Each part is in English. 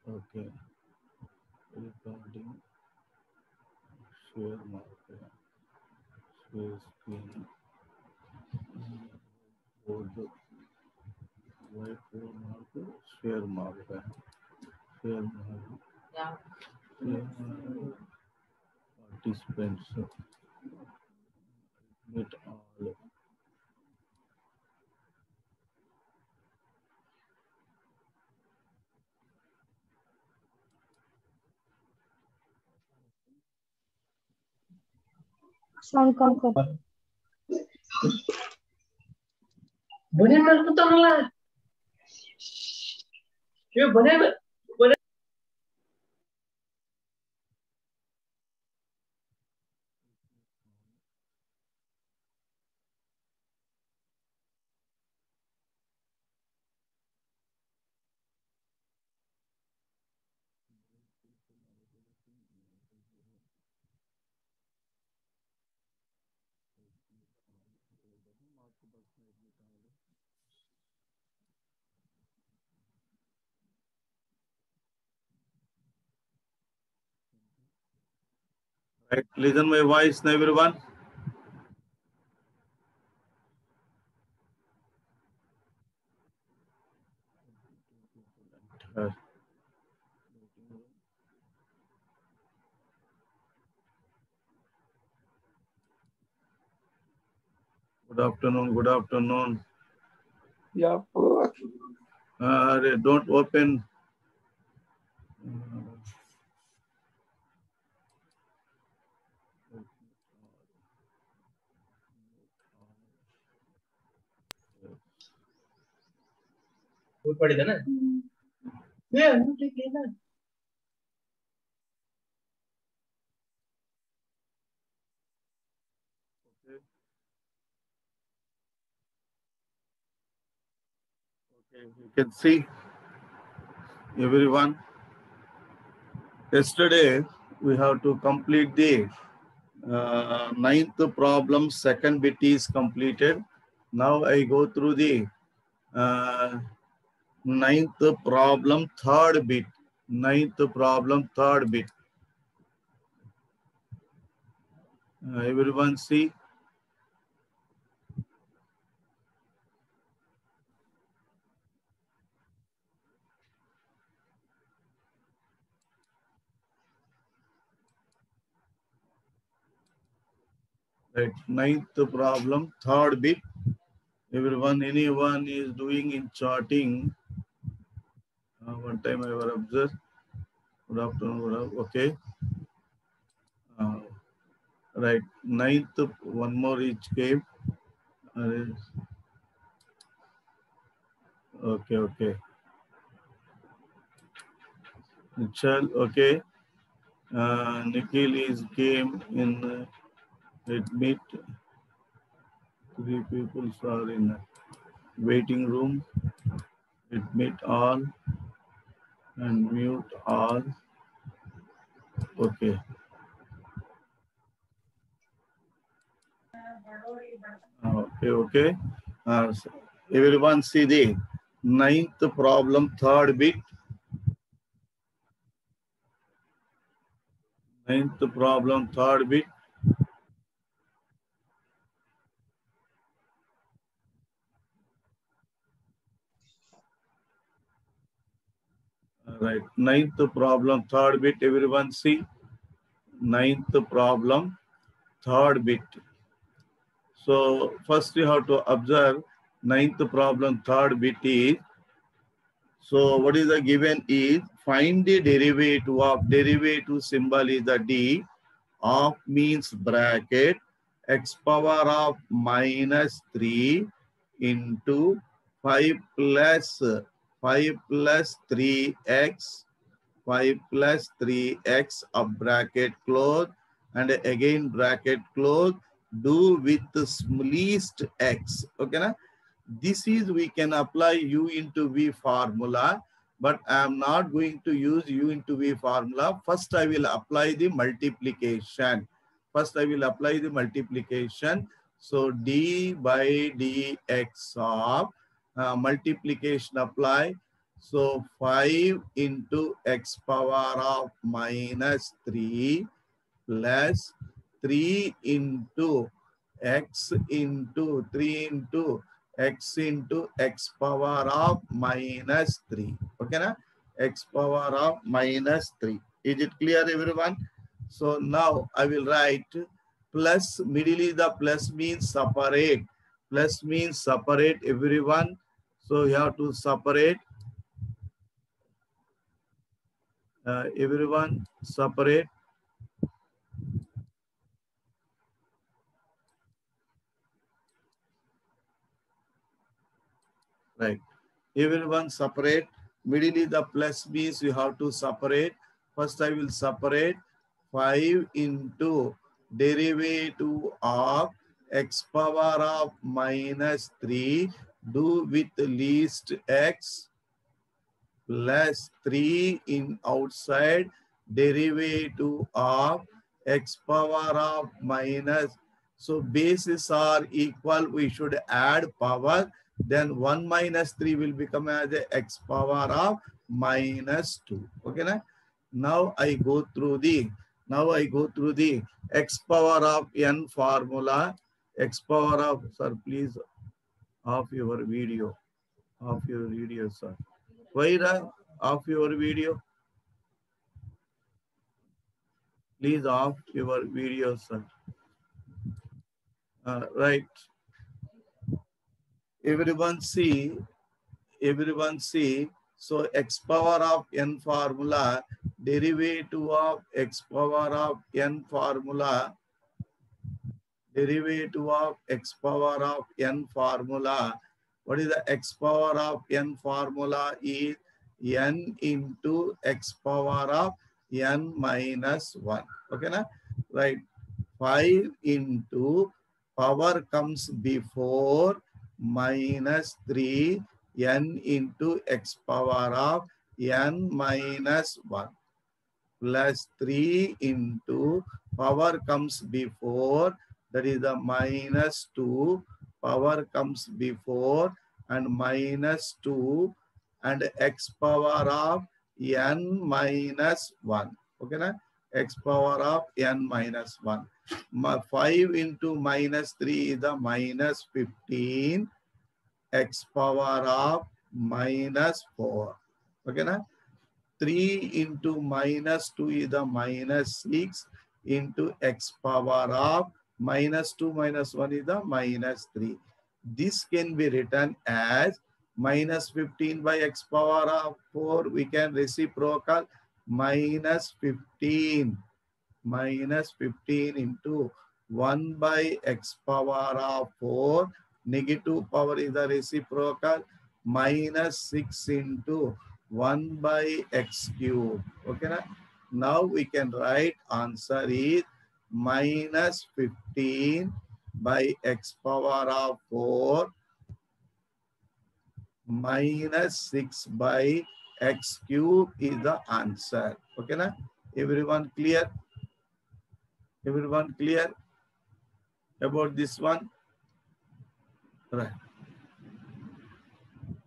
Okay. Recording. Share market. Share screen. Board. Whiteboard market. Share market. Share market. Share market. Participants. Meet all. Sound कम कर. बने मेरे को तो मिला ये बने बने Right. Listen my voice, everyone. Good afternoon. Good afternoon. Yeah. Don't open. वो पड़ी था ना ये ठीक है ना Okay, you can see everyone. Yesterday we have to complete the ninth problem. Second bit is completed. Now I go through the ninth problem, third bit. Ninth problem, third bit. Everyone see? Right, ninth problem, third bit. Everyone, anyone is doing in charting. One time I will observe. Good afternoon. Okay. Right, ninth, one more each came. Okay, okay. Chal, okay. Nikhil is came in admit. Three people are in waiting room. Admit all and mute all. Okay. Okay, okay. So everyone see the ninth problem, third bit. Ninth problem, third bit. Right, ninth problem, third bit. Everyone see ninth problem, third bit. So first you have to observe ninth problem, third bit is. So what is the given is find the derivative of derivative symbol is the D of means bracket x power of -3 into 5 plus 3x 5 plus 3x of bracket close and again bracket close do with the least x. Okay na? This is we can apply u into v formula, but I am not going to use u into v formula. First I will apply the multiplication. First I will apply the multiplication. So d by dx of multiplication apply. So 5 into x power of minus 3 plus 3 into x into 3 into x into x power of minus 3. Okay, na? X power of minus 3. Is it clear, everyone? So now I will write plus, middle the plus means separate. Plus means separate, everyone. So you have to separate. Everyone separate. Right. Everyone separate. Middle the plus means you have to separate. First I will separate 5 into derivative of x power of minus 3 do with least x plus 3 in outside derivative of x power of minus. So bases are equal. We should add power. Then 1 minus 3 will become as a x power of minus 2. Okay, na? Now I go through the x power of n formula. X power of, sir, please off your video. Off your video, sir. Why off your video? Please off your video, sir. Right. Everyone see. So x power of n formula, derivative of x power of n formula, derivative of x power of n formula. What is the x power of n formula? Is n into x power of n minus 1. Okay, na? Right. 5 into power comes before minus 3 n into x power of n minus 1 plus 3 into power comes before, that is the minus 2, power comes before, and minus 2 and x power of n minus 1. Okay, na? X power of n minus 1. 5 into minus 3 is the minus 15, x power of minus 4. Okay, na? 3 into minus 2 is the minus 6 into x power of minus 2 minus 1 is the minus 3. This can be written as minus 15 by x power of 4. We can reciprocal minus 15 into 1 by x power of 4. Negative power is the reciprocal minus 6 into 1 by x cube. Okay, na? Now we can write answer is minus 15 by x power of 4 minus 6 by x cube is the answer. Okay, na? Everyone clear? Everyone clear about this one? Right.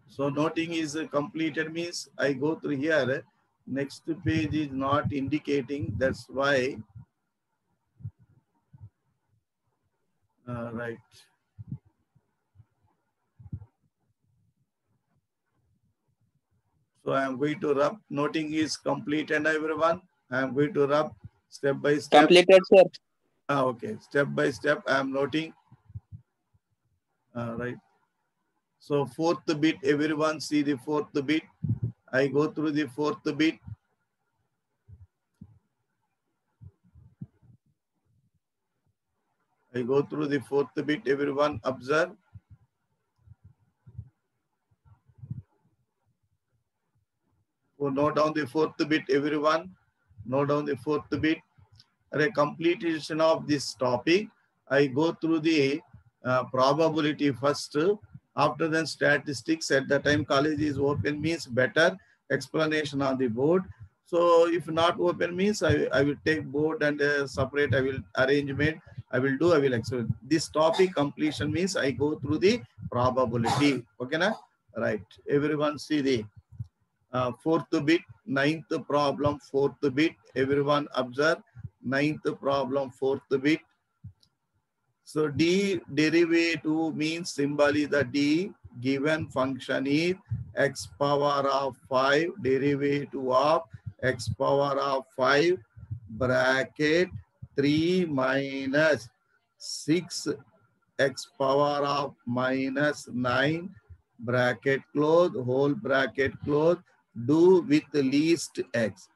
So noting is completed means I go through here. Next page is not indicating. That's why. Right. So I am going to rub. Noting is completed, everyone. I am going to rub step by step. Completed, sir. Okay. Step by step, I am noting. Right. So fourth bit, everyone see the fourth bit. I go through the fourth bit. I go through the fourth bit, everyone observe. So note down the fourth bit, everyone. Note down the fourth bit. At a completion of this topic, I go through the probability first. After then statistics. At the time college is open means better explanation on the board. So if not open means I will take board and separate. I will arrangement. I will explain. This topic completion means I go through the probability. Okay, na? Right. Everyone see the fourth bit, ninth problem, fourth bit. Everyone observe, ninth problem, fourth bit. So D derivative means symbol is the D. Given function is x power of 5 derivative of x power of 5 bracket 3 minus 6 x power of minus 9 bracket close, whole bracket close, do with least x.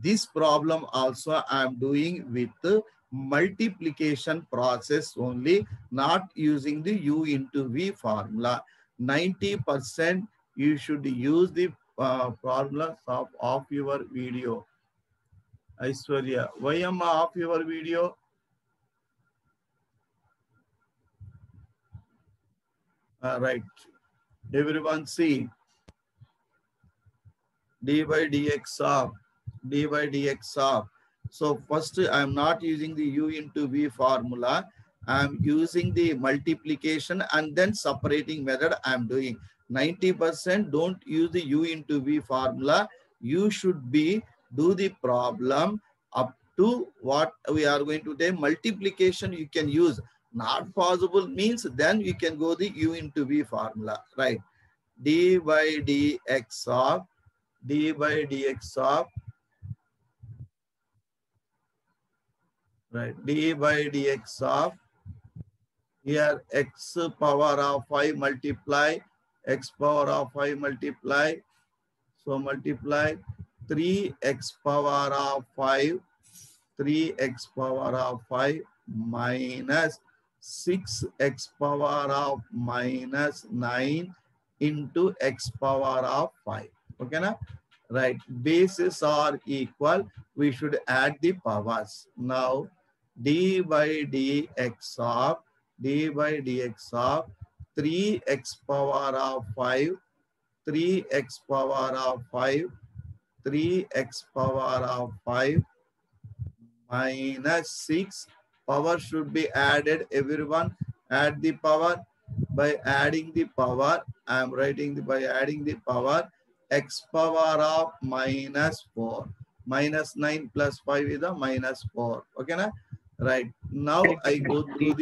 This problem also I am doing with multiplication process only, not using the u into v formula. 90% you should use the formulas of your video. Aishwarya, why am I off your video? Right. Everyone see d by dx of. So first I am not using the u into v formula. I am using the multiplication and then separating method I am doing. 90% don't use the u into v formula. You should be do the problem up to what we are going to do. Multiplication you can use. Not possible means then you can go the u into v formula, right? d by dx of right, d by dx of here x power of 5 multiply x power of 5 multiply, so multiply 3x power of 5 minus 6x power of minus 9 into x power of 5. Okay, na? Right. Bases are equal. We should add the powers. Now, d by dx of 3x power of 5, 3x power of 5, 3x power of 5 minus 6. Power should be added. Everyone add the power. By adding the power, I am writing by adding the power, x power of minus 4. Minus 9 plus 5 is the minus 4. Okay, na? Right. Now I go through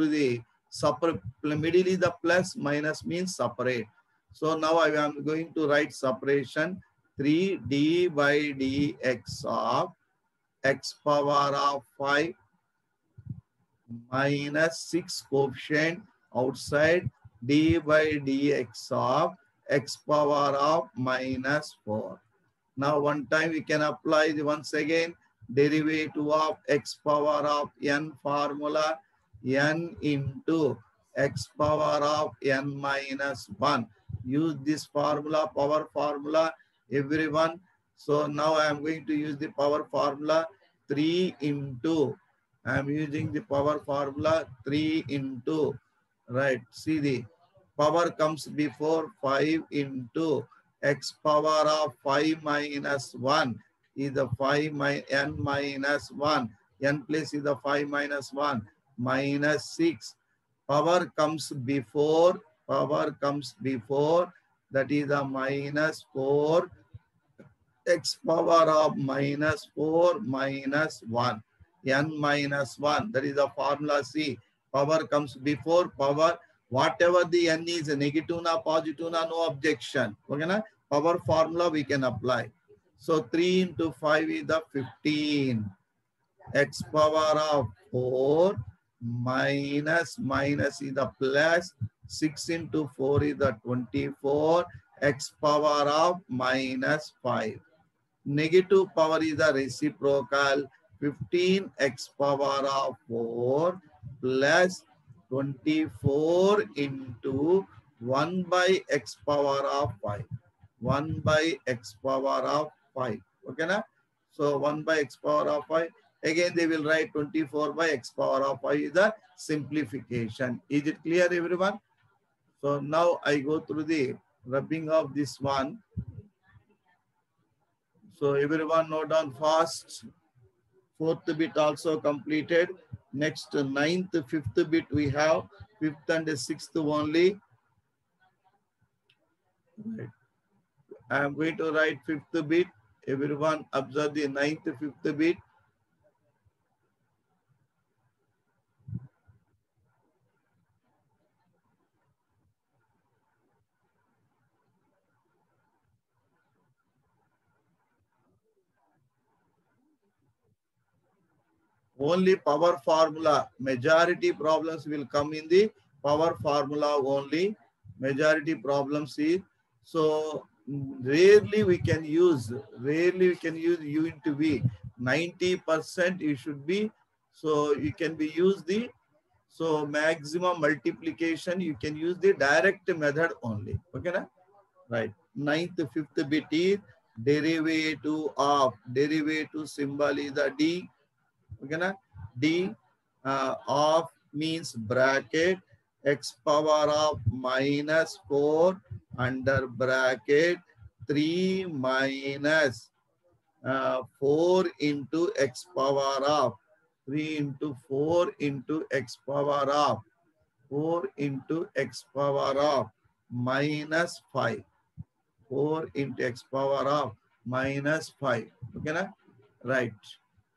the separate. Middle is the plus, minus means separate. So now I am going to write separation. 3d by dx of x power of 5 minus 6 coefficient outside d by dx of x power of minus 4. Now one time we can apply the once again derivative of x power of n formula, n into x power of n minus 1. Use this formula, power formula, everyone. So now I am going to use the power formula 3 into, I am using the power formula 3 into, right, see the power comes before 5 into x power of 5 minus 1 is the 5 n minus 1. N place is the 5 minus 1 minus 6. Power comes before, that is the minus 4 x power of minus 4 minus 1. N minus 1, that is the formula C. Power comes before power. Whatever the n is, negative na, positive na, no objection. Okay, na? Power formula we can apply. So 3 into 5 is the 15. X power of 4 minus is the plus. 6 into 4 is the 24. X power of minus 5. Negative power is the reciprocal. 15 x power of 4 plus 24 into 1 by x power of 5. 1 by x power of 5. Okay, na? So 1 by x power of 5. Again, they will write 24 by x power of 5 is the simplification. Is it clear, everyone? So now I go through the rubbing of this one. So everyone note down fast. Fourth bit also completed. Next, ninth, fifth bit we have. Fifth and sixth only. Right. I am going to write fifth bit. Everyone observe the ninth fifth bit. Only power formula. Majority problems will come in the power formula only. Majority problems is so rarely we can use U into V. 90% you should be, so you can be use the, so maximum multiplication you can use the direct method only. Okay na? Right. Ninth fifth bit is derivative symbol is the D. Okay na? D of means bracket x power of minus 4 under bracket 3 minus 4 into x power of 3 into 4 into x power of 4 into x power of minus 5. 4 into x power of minus 5. Okay na? Right.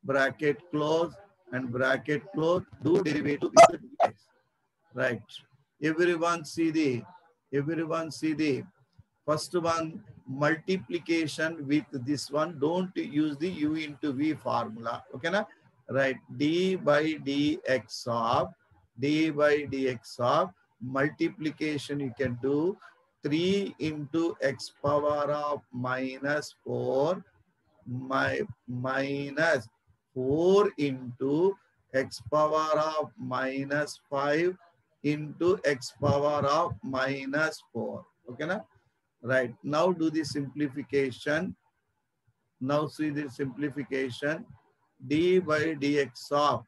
Bracket close and bracket close. Do derivative with the dx. Right. Everyone see the first one, multiplication with this one. Don't use the u into v formula. Okay na? Right. D by dx of multiplication you can do 3 into x power of minus 4 minus 4 into x power of minus 5 into x power of minus 4. Okay na? Right. Now do the simplification. Now see the simplification. D by dx of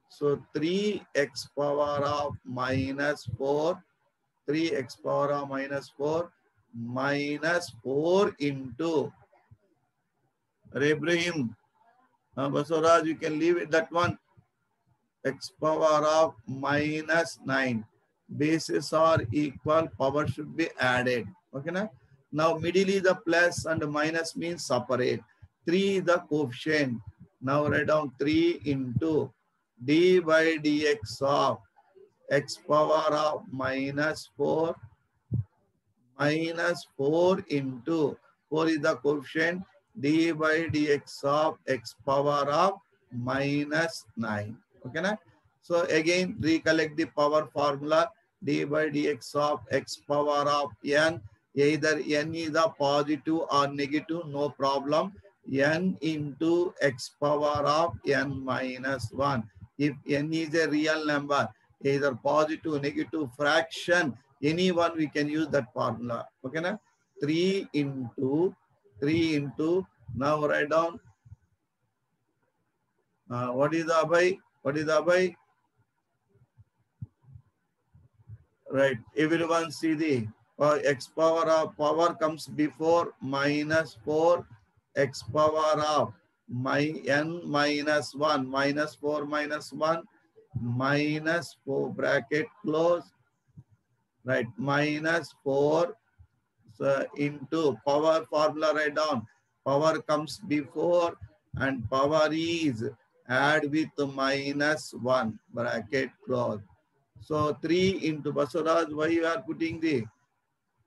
so 3x power of minus 4 3x power of minus 4 minus 4 into Ibrahim Basuraj, you can leave it that one, x power of minus 9. Bases are equal, power should be added. Okay na? Now middle is the plus and minus means separate. 3 is the coefficient. Now write down 3 into d by dx of x power of minus 4 into 4 is the coefficient, d by dx of x power of minus 9. Okay na? So again recollect the power formula. D by dx of x power of n, either n is a positive or negative, no problem. N into x power of n minus 1. If n is a real number, either positive, negative, fraction, any one we can use that formula. Okay na? 3 into now write down what is the Abhay? Right. Everyone see the x power of power comes before minus 4 x power of n minus 1 minus 4 minus 1 minus 4 bracket close. Right. Minus 4 into power formula write down. Power comes before and power is add with minus 1 bracket close. So 3 into Basuraj, why you are putting the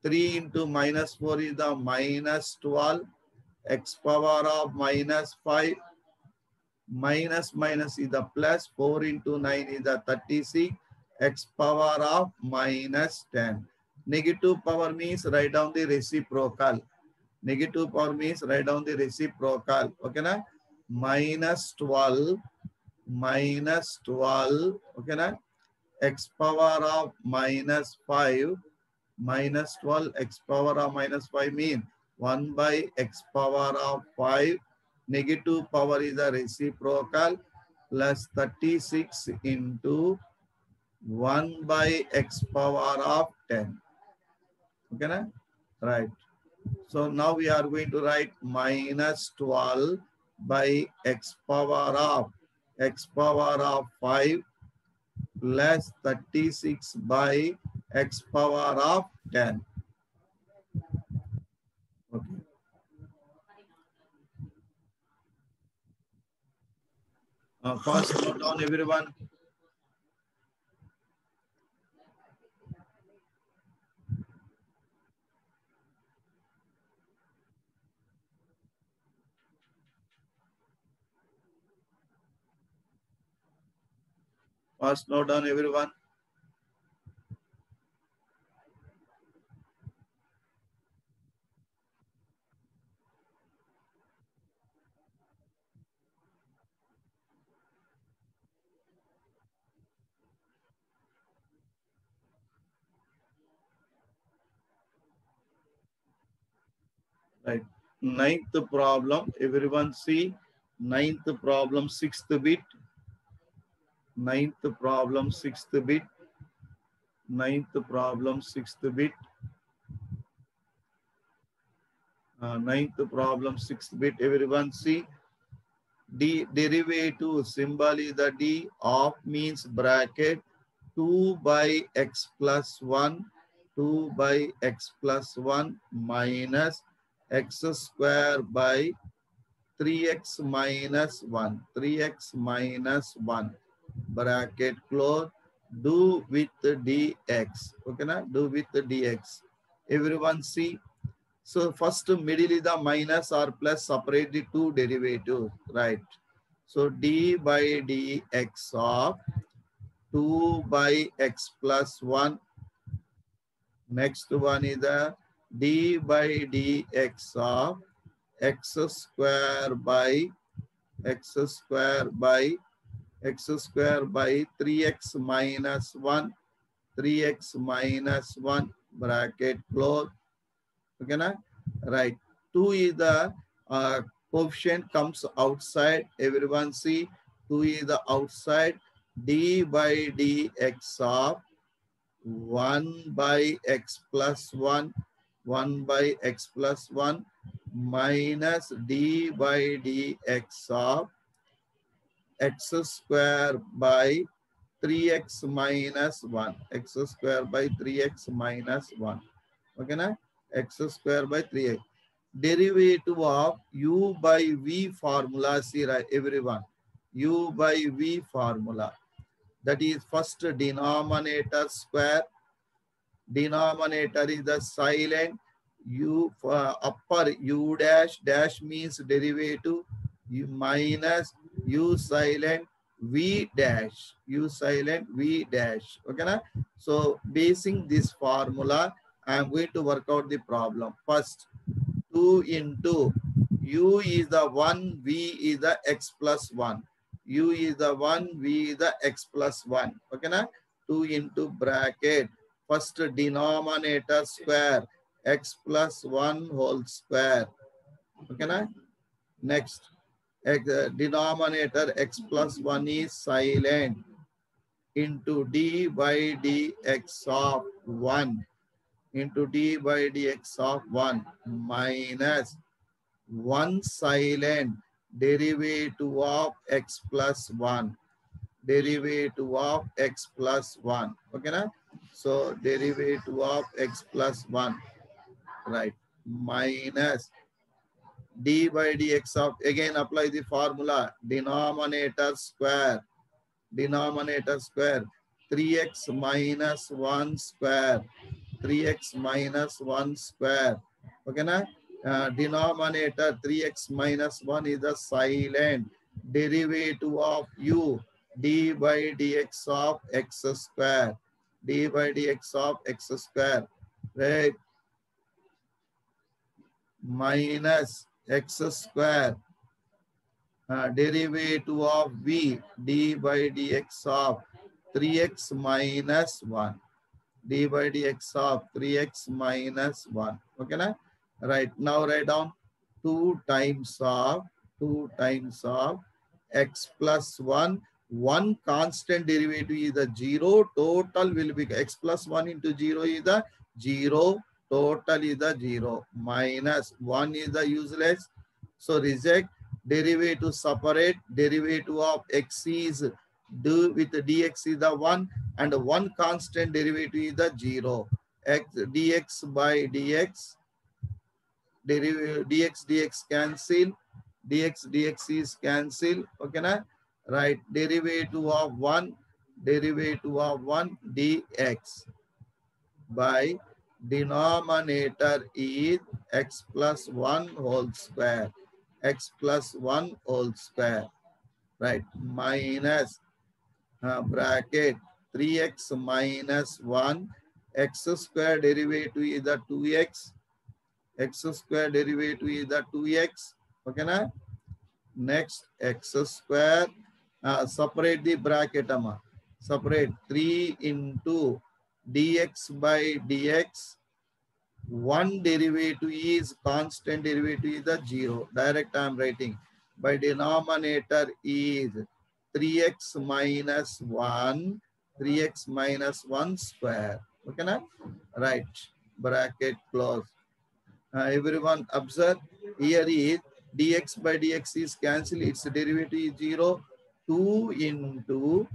3 into minus 4 is the minus 12, x power of minus 5, minus is the plus, 4 into 9 is the 36, x power of minus 10. Negative power means write down the reciprocal. Negative power means write down the reciprocal. Okay na? Minus 12, okay na? X power of minus 5, minus 12 x power of minus 5 mean 1 by x power of 5. Negative power is the reciprocal plus 36 into 1 by x power of 10. Okay na? Right. So now we are going to write minus 12 by x power of 5 plus 36 by x power of 10. Okay. First note down everyone. First note down everyone. Right. Ninth problem. Everyone see. Ninth problem, sixth bit. Ninth problem, sixth bit. Ninth problem, sixth bit. Ninth problem, sixth bit. Everyone see. D derivative symbol is the D. Of means bracket 2 by x plus 1. 2 by x plus 1 minus x square by 3x minus 1. 3x minus 1. Bracket close. Do with dx. Okay, na? Do with dx. Everyone see. So first middle is the minus or plus, separate the two derivatives, right? So d by dx of 2 by x plus 1. Next one is the d by dx of x square by 3x minus 1. 3x minus 1 bracket close. Okay, na? Right. 2 is the coefficient comes outside. Everyone see 2 is the outside. D by dx of 1 by x plus 1. 1 by x plus 1 minus d by dx of x square by 3x minus 1. X square by 3x minus 1. Okay, na? X square by 3x. Derivative of u by v formula, see, right, everyone. U by v formula. That is first denominator square. Denominator is the silent. U upper u dash, dash means derivative. U minus u silent v dash. U silent v dash. Okay, na? So basing this formula, I am going to work out the problem. First, 2 into u is the 1, v is the x plus 1. U is the 1, v is the x plus 1. Okay, na? 2 into bracket. First denominator square, x plus 1 whole square. Okay, na? Next, denominator x plus 1 is silent into d by dx of 1. Into d by dx of 1 minus 1 silent derivative of x plus 1. Derivative of x plus 1. Okay, na? So derivative of x plus 1. Right. Minus d by dx of, again apply the formula. Denominator square. Denominator square. 3x minus 1 square. 3x minus 1 square. Okay, na? Denominator 3x minus 1 is the silent derivative of u, d by dx of x square. D by dx of x square. Right? Minus x square. Derivative of v, d by dx of 3x minus 1. D by dx of 3x minus 1. Okay, na? Right. Now write down 2 times of x plus 1. 1 constant derivative is the 0. Total will be x plus 1 into 0 is the 0. Total is the 0. Minus 1 is the useless. So reject. Derivative separate. Derivative of x is do with dx is the 1 and one constant derivative is the 0. X dx by dx, dx cancel, dx is cancel. Okay, na? Right. Derivative of 1 dx by denominator is x plus 1 whole square, x plus 1 whole square, right, minus bracket 3x minus 1, x square derivative is the 2x, x square derivative is the 2x. Okay, na? Next x square, separate the bracket, amma. Separate 3 into dx by dx. One derivative is constant derivative is the 0. Direct I am writing. By denominator is 3x minus 1, 3x minus 1 square. Okay, na? Right. Bracket close. Everyone observe. Here is dx by dx is cancelled. Its derivative is 0. 2 into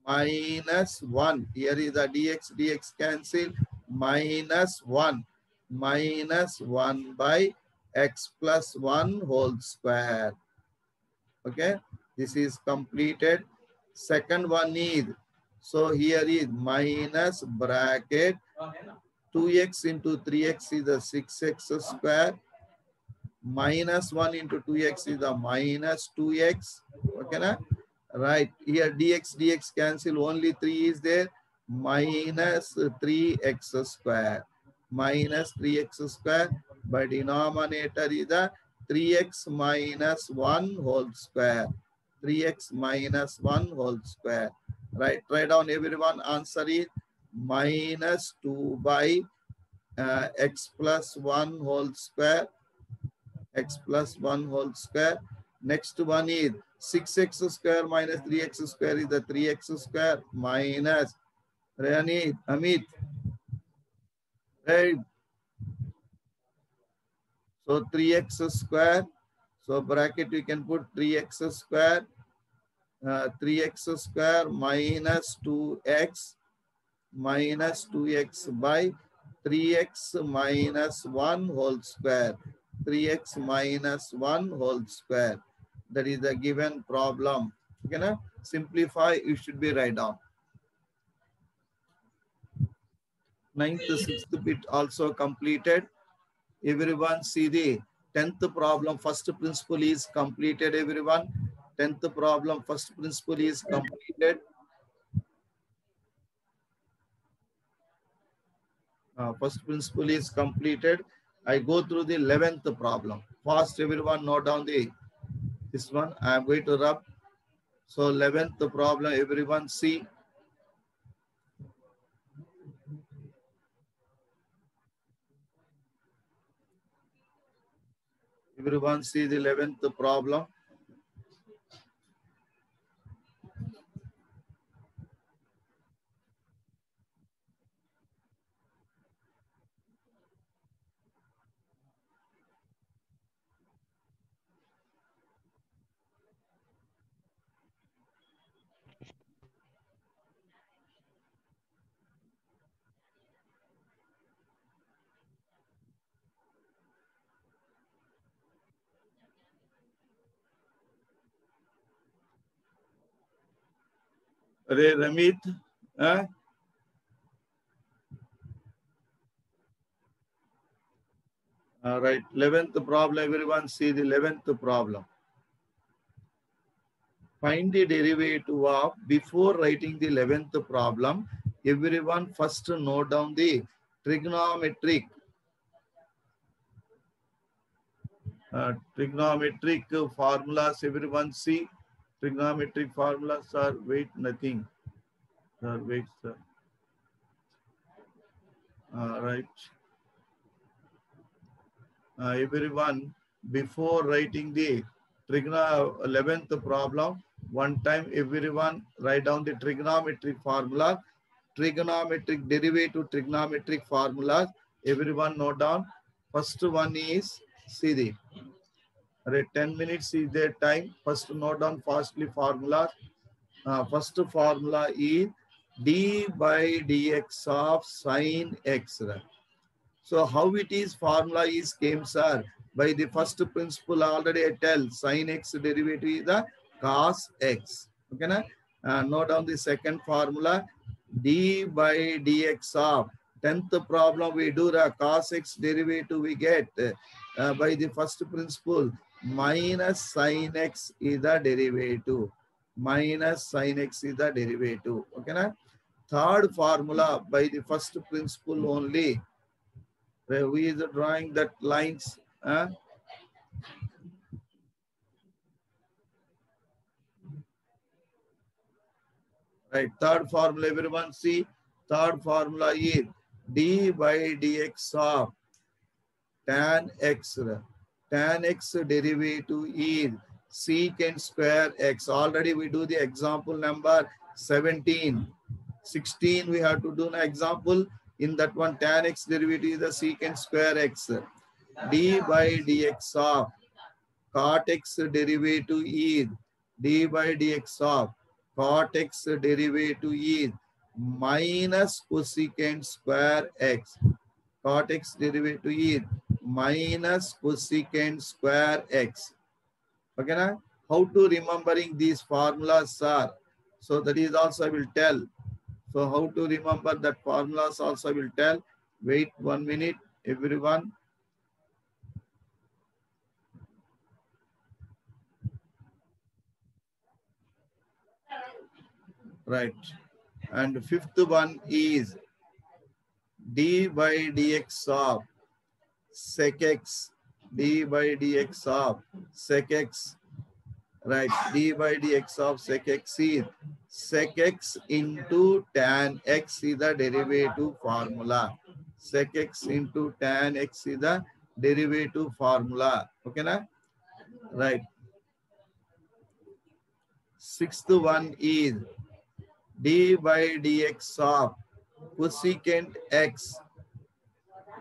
minus 1. Here is the dx cancel, minus 1 by x plus 1 whole square. Okay, this is completed. Second one is, so here is minus bracket 2x into 3x is the 6x square, minus 1 into 2x is the minus 2x. Okay, na? Right, here dx cancel, only 3 is there, minus 3x square, minus 3x square, by denominator is the 3x minus 1 whole square, 3x minus 1 whole square. Right, write down everyone. Answer is minus 2 by x plus 1 whole square, x plus 1 whole square. Next one is 6x square minus 3x square is the 3x square minus Rani, Amit. Right. So 3x square. So bracket you can put 3x square. 3x square minus 2x by 3x minus 1 whole square. 3x minus 1 whole square. That is the given problem. Okay, na? Simplify, you should be write down. 9th, 6th bit also completed. Everyone see the 10th problem. First principle is completed, everyone. 10th problem, first principle is completed. First principle is completed. I go through the 11th problem. Fast, everyone note down this one. I am going to rub. So 11th problem, everyone see. Everyone see the 11th problem. Are Ramit? All right, 11th problem, everyone see the 11th problem. Find the derivative of, before writing the 11th problem, everyone first note down the trigonometric formulas. Everyone see trigonometric formulas are wait nothing. Sir, wait, sir. Right. Everyone, before writing the 11th problem, one time everyone write down the trigonometric formula, trigonometric derivative, trigonometric formulas. Everyone note down. First one is, see the 10 minutes is their time. First note down fastly formulas. First formula is d by dx of sine x. So how it is formula is came, sir? By the first principle already I tell sin x derivative is the cos x. Okay, na? Note down the second formula d by dx of 10th problem we do the cos x derivative we get by the first principle minus sin x is the derivative. Minus sin x is the derivative. Okay, na? Third formula by the first principle only. Who is drawing that lines? Right. Third formula, everyone see. Third formula is d by dx of tan x. Tan x derivative is secant square x. Already we do the example number 17. 16 we have to do an example. In that one, tan x derivative is the secant square x. D by dx of cot x derivative is d by dx of cot x derivative is minus cosecant square x. Cot x derivative is minus cosecant square x. Okay, na? How to remembering these formulas, sir? So that is also I will tell. So how to remember that formulas also I will tell. Wait 1 minute, everyone. Right. And fifth one is d by dx of sec x. D by dx of sec x. Right. D by dx of sec x is sec x into tan x is the derivative formula. Sec x into tan x is the derivative formula. Okay, na? Right. Sixth one is d by dx of cosecant x.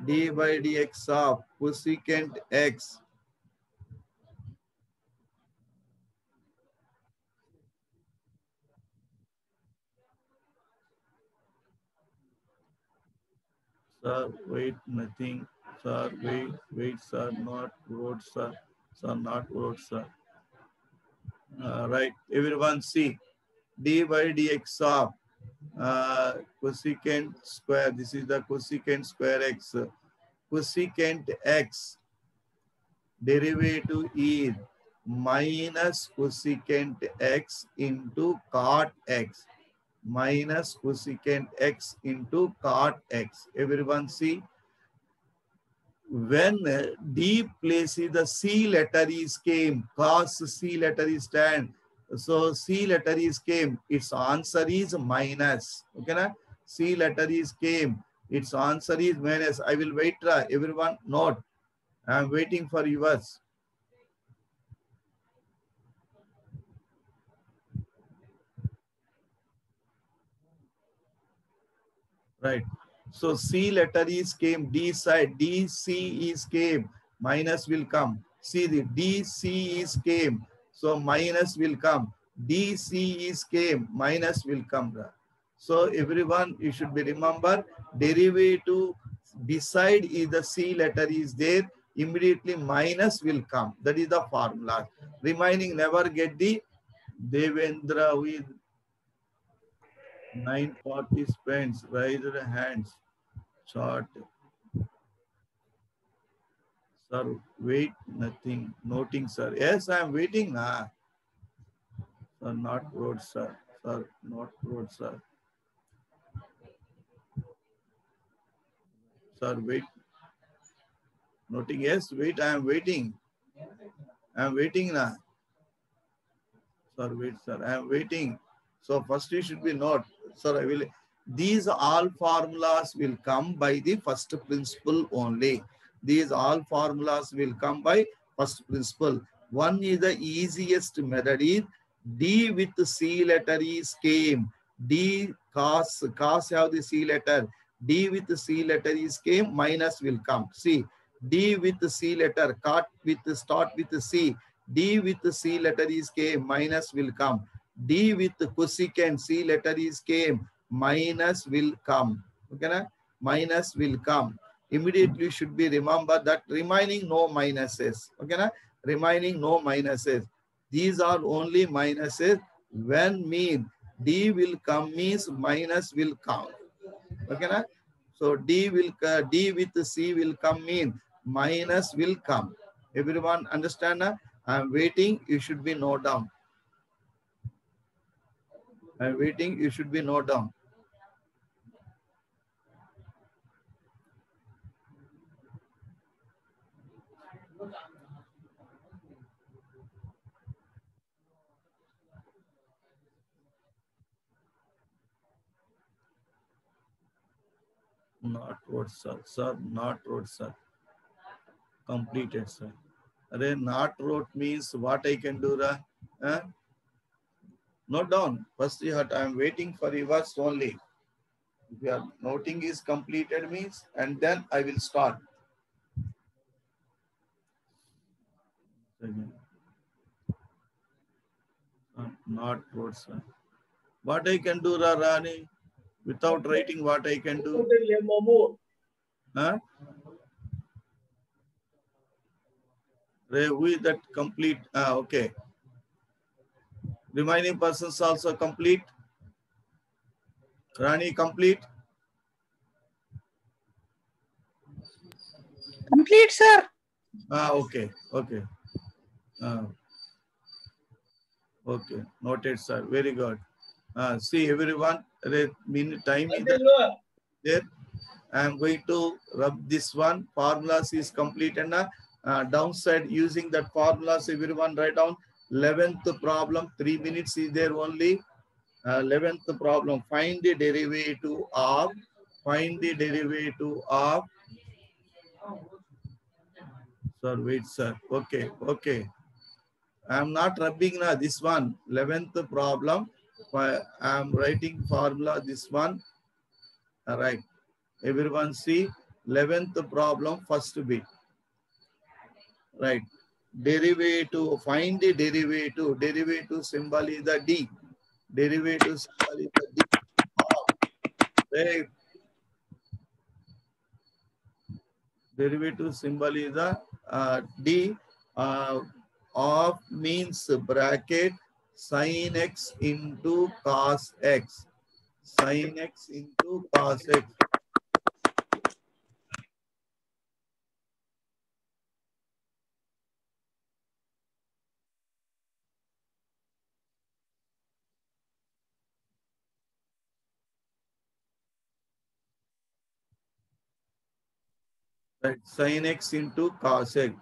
D by dx of cosecant x. Sir, wait, nothing. Sir, wait, sir, not wrote, sir. Sir, not wrote, sir. Right, everyone see. D by dx of cosecant square. This is the cosecant square x. Cosecant x derivative is minus cosecant x into cot x. Minus cosecant x into cot x. Everyone see. When D places the C letter is came, cos C letter is stand. So C letter is came, its answer is minus. Okay, na? C letter is came, its answer is minus. I will wait, everyone note. I am waiting for yours. Right. So C letter is came, D side, DC is came, minus will come. See the DC is came, so minus will come. DC is came, minus will come. So everyone, you should be remember, derivative beside is the C letter is there, immediately minus will come. That is the formula. Remaining never get the Devendra with 9 participants, raise their hands. Chart. Sir, wait, nothing. Noting, sir. Yes, I am waiting. Sir, not wrote, sir. Sir, not wrote, sir. Sir, wait. Noting, yes, wait, I am waiting. I am waiting now. Sir, wait, sir. I am waiting. So first you should be note. Sir, I will. These all formulas will come by the first principle only. These all formulas will come by first principle. One is the easiest method is D with C letter is came. D cos have the C letter. D with the C letter is came, minus will come. See, D with the C letter, cot with the start with the C. D with the C letter is came, minus will come. D with cosecant, C letter is came, minus will come. Okay, na? Minus will come. Immediately should be remember that remaining no minuses. Okay, na? Remaining no minuses. These are only minuses. When mean D will come means minus will come. Okay, na? So D with C will come mean minus will come. Everyone understand? Na? I am waiting. You should be note down. I am waiting. You should be note down. Not wrote, sir. Sir, not wrote, sir. Completed, sir. Array not wrote means what I can do, ra? Note down. First, I am waiting for yours only. If your noting is completed means, and then I will start. Not wrote, sir. What I can do, Rani? Without writing, what I can do? Huh? Who is that complete? Okay. Remaining persons also complete. Rani complete. Complete, sir. Okay. Okay. Okay. Noted, sir. Very good. See everyone. Minute time is there. I am going to rub this one. Formulas is complete and downside using that formulas. Everyone write down. 11th problem. 3 minutes is there only. 11th problem. Find the derivative of. Find the derivative of. Sir, wait, sir. Okay. Okay. I am not rubbing now this one. 11th problem. I am writing formula this one. All right. Everyone see 11th problem first bit. Right. Derivative. Find the derivative. Derivative symbol is the D. Derivative symbol is the D. Right. Derivative symbol is the D. Of means bracket sin x into cos x. Sin x into cos x. Right, sin x into cos x.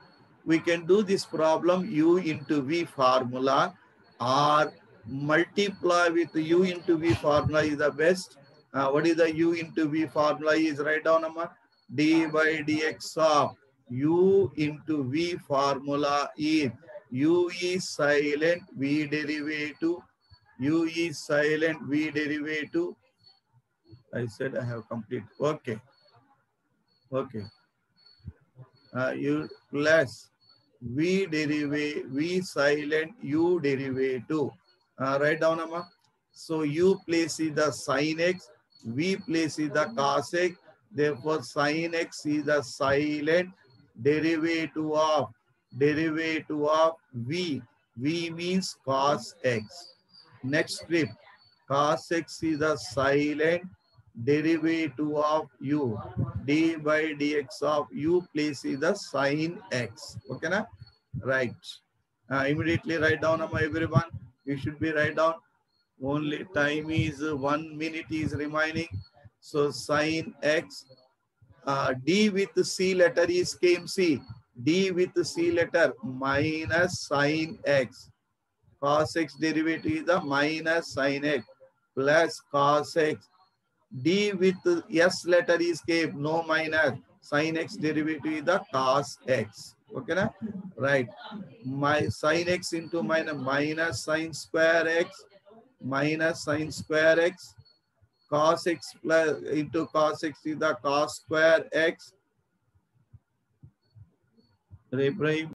We can do this problem u into v formula or multiply with u into v formula is the best. What is the u into v formula is write down d by dx of u into v formula is u is silent, v derivative, u is silent, v derivative. I said I have complete. Okay. Okay. U plus v derivative, v silent, u derivative. Write down, Amma. So u place is the sin x, v place is the cos x. Therefore, sin x is the silent derivative of v. V means cos x. Next step, cos x is the silent derivative of u. D by dx of u place is the sin x. Okay, na? Right. Immediately write down, everyone. You should be write down. Only time is 1 minute is remaining. So sin x. D with C letter is came C. D with C letter minus sin x. Cos x derivative is the minus sin x plus cos x. D with S letter is kept, no minus. Sin x derivative is the cos x. Okay, na? Right. My sin x into minus sin square x minus sin square x. Cos x plus into cos x is the cos square x. Ibrahim.